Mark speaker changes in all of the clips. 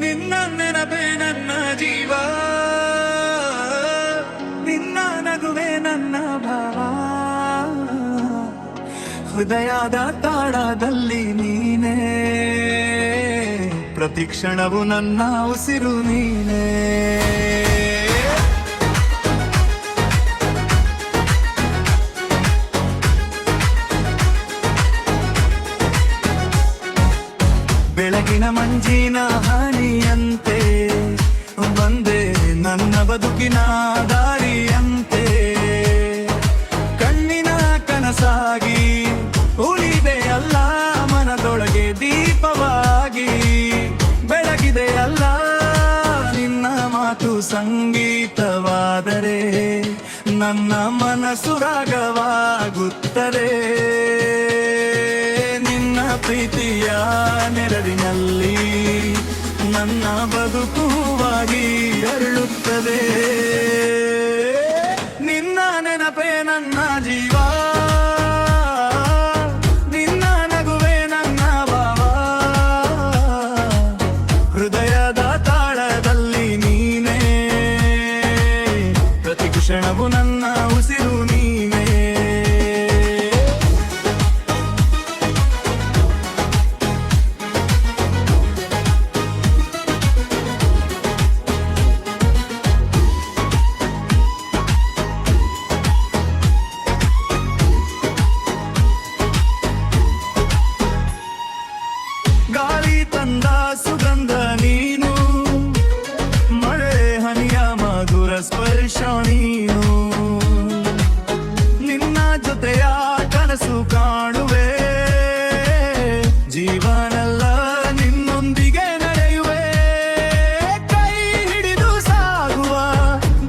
Speaker 1: ನಿನ್ನ ನೆನಪೇ ನನ್ನ ಜೀವ, ನಿನ್ನ ನಗುವೆ ನನ್ನ ಭಾವ. ಹೃದಯದ ತಾಳದಲ್ಲಿ ನೀನೇ, ಪ್ರತಿ ಕ್ಷಣವು ನನ್ನ ಉಸಿರು ನೀನೇ. ಬೆಳಗಿನ ಮಂಜಿನ ಹನಿಯಂತೆ ಬಂದೆ ನನ್ನ ಬದುಕಿನ ದಾರಿಯಂತೆ, ಕಣ್ಣಿನ ಕನಸಾಗಿ ಉಳಿದೆಯಲ್ಲ ಮನದೊಳಗೆ ದೀಪವಾಗಿ ಬೆಳಗಿದೆಯಲ್ಲ. ನಿನ್ನ ಮಾತು ಸಂಗೀತವಾದರೆ ನನ್ನ ಮನಸ್ಸು ರಾಗವಾಗುತ್ತದೆ. ಪ್ರೀತಿಯ ನೆರಳಿನಲ್ಲಿ ನನ್ನ ಬದುಕುವಾಗಿ ಅರಳುತ್ತದೆ. ನಿನ್ನ ನೆನಪೇ ನನ್ನ ಜೀವ, ನಿನ್ನ ನಗುವೆ ನನ್ನ ಭಾವ. ಹೃದಯದ ತಾಳದಲ್ಲಿ ನೀನೇ, ಪ್ರತಿ ಕ್ಷಣವು ನನ್ನ ಉಸಿರು ನೀನೇ. ಗಾಳಿ ತಂದ ಸುಗಂಧ ನೀನು, ಮಳೆ ಹನಿಯ ಮಧುರ ಸ್ಪರ್ಶ ನೀನು. ನಿನ್ನ ಜೊತೆಯ ಕನಸು ಕಾಣುವೆ, ಜೀವನೆಲ್ಲ ನಿನ್ನೊಂದಿಗೆ ನಡೆಯುವೆ. ಕೈ ಹಿಡಿದು ಸಾಗುವ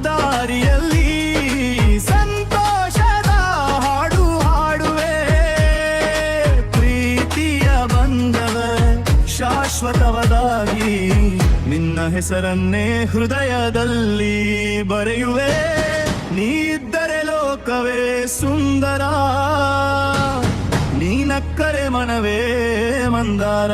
Speaker 1: ದಾರಿಯಲ್ಲಿ ಸಂತೋಷದ ಹಾಡು ಹಾಡುವೆ. ಪ್ರೀತಿಯ ಬಂಧವ ಶಾಶ್ವತವಾದಾಗಿ ನಿನ್ನ ಹೆಸರನ್ನೇ ಹೃದಯದಲ್ಲಿ ಬರೆಯುವೆ. ನೀ ಇದ್ದರೆ ಲೋಕವೇ ಸುಂದರ, ನೀನಕ್ಕರೆ ಮನವೇ ಮಂದಾರ.